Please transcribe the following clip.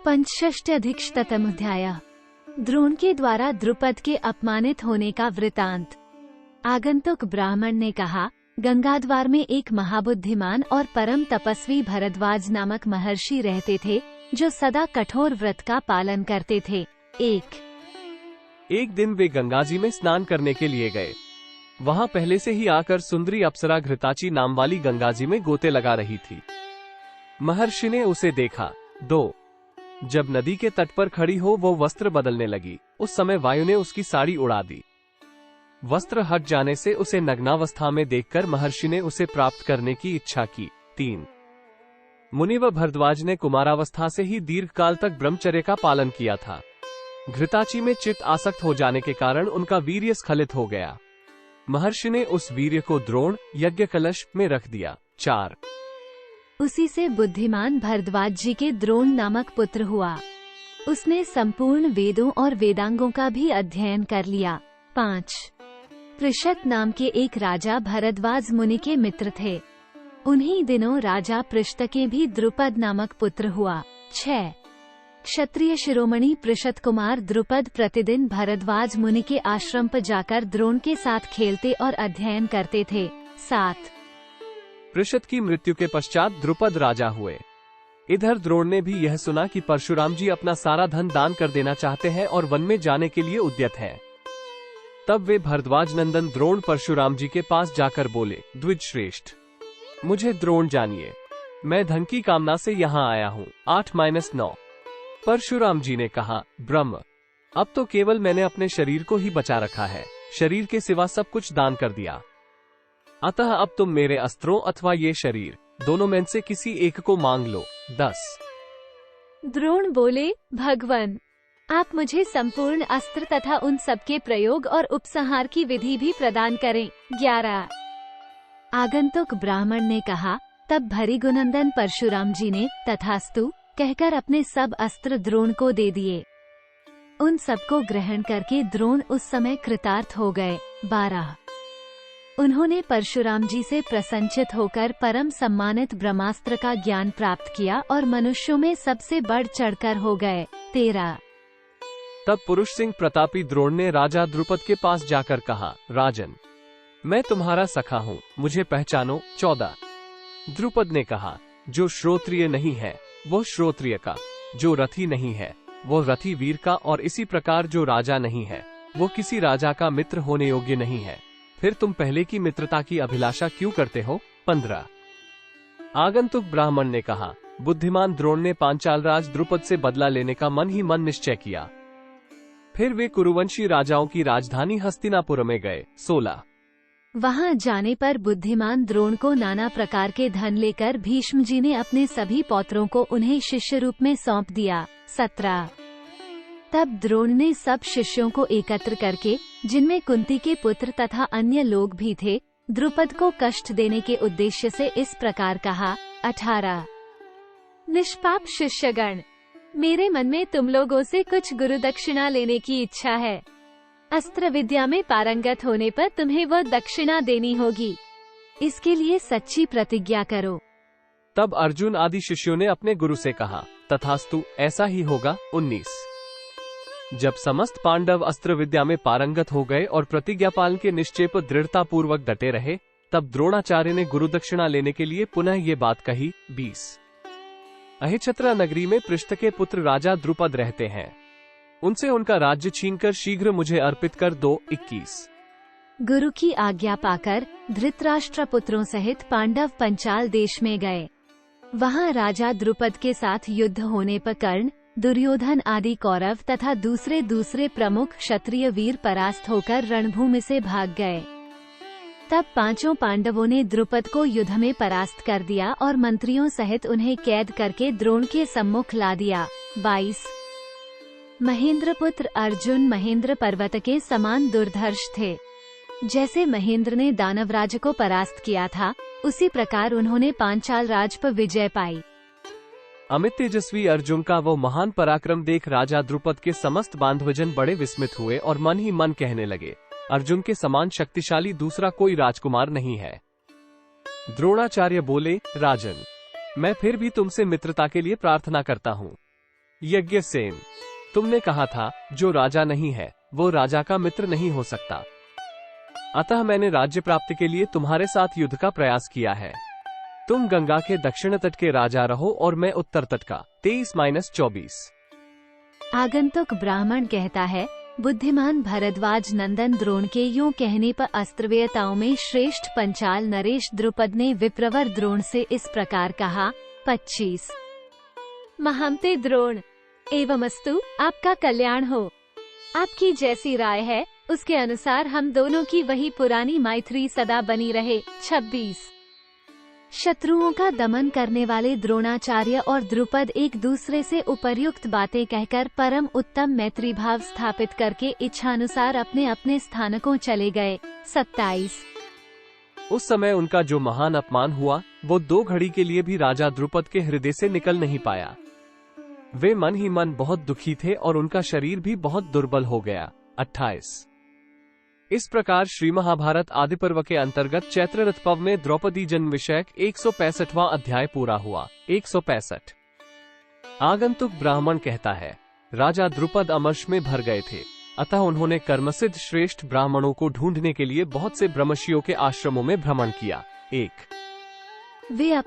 पंचषष्ट्यधिकशतमोऽध्यायः। द्रोण के द्वारा द्रुपद के अपमानित होने का वृतांत। आगंतुक ब्राह्मण ने कहा, गंगाद्वार में एक महाबुद्धिमान और परम तपस्वी भरद्वाज नामक महर्षि रहते थे, जो सदा कठोर व्रत का पालन करते थे। एक दिन वे गंगाजी में स्नान करने के लिए गए। वहाँ पहले से ही आकर सुंदरी अप्सरा घृताची नाम वाली गंगाजी में गोते लगा रही थी। महर्षि ने उसे देखा। 2 जब नदी के तट पर खड़ी हो वो वस्त्र बदलने लगी, उस समय वायु ने उसकी साड़ी उड़ा दी। वस्त्र हट जाने से उसे नग्नावस्था में देखकर महर्षि ने उसे प्राप्त करने की इच्छा की। 3 मुनिव भरद्वाज ने कुमारावस्था से ही दीर्घ काल तक ब्रह्मचर्य का पालन किया था। घृताची में चित्त आसक्त हो जाने के कारण उनका वीर्य स्खलित हो गया। महर्षि ने उस वीर्य को द्रोण यज्ञ कलश में रख दिया। 4 उसी से बुद्धिमान भरद्वाज जी के द्रोण नामक पुत्र हुआ। उसने संपूर्ण वेदों और वेदांगों का भी अध्ययन कर लिया। 5 पृषत नाम के एक राजा भरद्वाज मुनि के मित्र थे। उन्हीं दिनों राजा पृष्ठ के भी द्रुपद नामक पुत्र हुआ। 6 क्षत्रिय शिरोमणि पृषत कुमार द्रुपद प्रतिदिन भरद्वाज मुनि के आश्रम पर जाकर द्रोण के साथ खेलते और अध्ययन करते थे। 7 पृषत की मृत्यु के पश्चात द्रुपद राजा हुए। इधर द्रोण ने भी यह सुना कि परशुराम जी अपना सारा धन दान कर देना चाहते हैं और वन में जाने के लिए उद्यत हैं। तब वे भरद्वाज नंदन द्रोण परशुराम जी के पास जाकर बोले, द्विज श्रेष्ठ, मुझे द्रोण जानिए, मैं धन की कामना से यहाँ आया हूँ। 8-9 परशुराम जी ने कहा, ब्रह्म, अब तो केवल मैंने अपने शरीर को ही बचा रखा है, शरीर के सिवा सब कुछ दान कर दिया। अतः अब तुम मेरे अस्त्रों अथवा ये शरीर, दोनों में से किसी एक को मांग लो। 10 द्रोण बोले, भगवन, आप मुझे संपूर्ण अस्त्र तथा उन सबके प्रयोग और उपसंहार की विधि भी प्रदान करें। 11 आगंतुक ब्राह्मण ने कहा, तब भृगुनंदन परशुराम जी ने तथास्तु कहकर अपने सब अस्त्र द्रोण को दे दिए। उन सबको ग्रहण करके द्रोण उस समय कृतार्थ हो गए। 12 उन्होंने परशुराम जी से प्रसन्नचित होकर परम सम्मानित ब्रह्मास्त्र का ज्ञान प्राप्त किया और मनुष्यों में सबसे बढ़ चढ़कर हो गए। 13 तब पुरुष सिंह प्रतापी द्रोण ने राजा द्रुपद के पास जाकर कहा, राजन, मैं तुम्हारा सखा हूँ, मुझे पहचानो। 14 द्रुपद ने कहा, जो श्रोत्रिय नहीं है वो श्रोत्रिय का, जो रथी नहीं है वो रथी वीर का, और इसी प्रकार जो राजा नहीं है वो किसी राजा का मित्र होने योग्य नहीं है। फिर तुम पहले की मित्रता की अभिलाषा क्यों करते हो? 15 आगंतुक ब्राह्मण ने कहा, बुद्धिमान द्रोण ने पांचाल राज द्रुपद से बदला लेने का मन ही मन निश्चय किया। फिर वे कुरुवंशी राजाओं की राजधानी हस्तिनापुर में गए। 16 वहां जाने पर बुद्धिमान द्रोण को नाना प्रकार के धन लेकर भीष्म जी ने अपने सभी पौत्रों को उन्हें शिष्य रूप में सौंप दिया। 17 तब द्रोण ने सब शिष्यों को एकत्र करके, जिनमें कुंती के पुत्र तथा अन्य लोग भी थे, द्रुपद को कष्ट देने के उद्देश्य से इस प्रकार कहा। 18 निष्पाप शिष्यगण, मेरे मन में तुम लोगों से कुछ गुरु दक्षिणा लेने की इच्छा है। अस्त्र विद्या में पारंगत होने पर तुम्हें वह दक्षिणा देनी होगी। इसके लिए सच्ची प्रतिज्ञा करो। तब अर्जुन आदि शिष्यों ने अपने गुरु से कहा, तथास्तु, ऐसा ही होगा। 19 जब समस्त पांडव अस्त्र विद्या में पारंगत हो गए और प्रतिज्ञा पालन के निश्चय पर दृढ़ता पूर्वक डटे रहे, तब द्रोणाचार्य ने गुरु दक्षिणा लेने के लिए पुनः ये बात कही। 20 अहिछत्रा नगरी में पृष्ठ के पुत्र राजा द्रुपद रहते हैं, उनसे उनका राज्य छीनकर शीघ्र मुझे अर्पित कर दो। 21 गुरु की आज्ञा पाकर धृतराष्ट्र पुत्रों सहित पांडव पंचाल देश में गए। वहां राजा द्रुपद के साथ युद्ध होने पर कर्ण, दुर्योधन आदि कौरव तथा दूसरे प्रमुख क्षत्रिय वीर परास्त होकर रणभूमि से भाग गए। तब पांचों पांडवों ने द्रुपद को युद्ध में परास्त कर दिया और मंत्रियों सहित उन्हें कैद करके द्रोण के सम्मुख ला दिया। 22 महेंद्रपुत्र अर्जुन महेंद्र पर्वत के समान दुर्धर्ष थे। जैसे महेंद्र ने दानवराज को परास्त किया था, उसी प्रकार उन्होंने पांचाल राज पर विजय पाई। अमित तेजस्वी अर्जुन का वो महान पराक्रम देख राजा द्रुपद के समस्त बांधवजन बड़े विस्मित हुए और मन ही मन कहने लगे, अर्जुन के समान शक्तिशाली दूसरा कोई राजकुमार नहीं है। द्रोणाचार्य बोले, राजन, मैं फिर भी तुमसे मित्रता के लिए प्रार्थना करता हूँ। यज्ञसेन, तुमने कहा था जो राजा नहीं है वो राजा का मित्र नहीं हो सकता। अतः मैंने राज्य प्राप्ति के लिए तुम्हारे साथ युद्ध का प्रयास किया है। तुम गंगा के दक्षिण तट के राजा रहो और मैं उत्तर तट का। 23-24। आगंतुक ब्राह्मण कहता है, बुद्धिमान भरद्वाज नंदन द्रोण के यूं कहने पर अस्त्रवेयताओं में श्रेष्ठ पंचाल नरेश द्रुपद ने विप्रवर द्रोण से इस प्रकार कहा। 25। महामते द्रोण, एवमस्तु, आपका कल्याण हो। आपकी जैसी राय है उसके अनुसार हम दोनों की वही पुरानी मैत्री सदा बनी रहे। 26। शत्रुओं का दमन करने वाले द्रोणाचार्य और द्रुपद एक दूसरे से उपर्युक्त बातें कहकर परम उत्तम मैत्री भाव स्थापित करके इच्छानुसार अपने अपने स्थानकों चले गए। 27। उस समय उनका जो महान अपमान हुआ वो 2 घड़ी के लिए भी राजा द्रुपद के हृदय से निकल नहीं पाया। वे मन ही मन बहुत दुखी थे और उनका शरीर भी बहुत दुर्बल हो गया। 28। इस प्रकार श्री महाभारत आदि पर्व के अंतर्गत चैत्र रथ पर्व में द्रौपदी जन्म विषयक 165वां अध्याय पूरा हुआ। 165। आगंतुक ब्राह्मण कहता है, राजा द्रुपद अमर्ष में भर गए थे, अतः उन्होंने कर्मसिद्ध श्रेष्ठ ब्राह्मणों को ढूंढने के लिए बहुत से ब्रह्मर्षियों के आश्रमों में भ्रमण किया। 1। वे अपने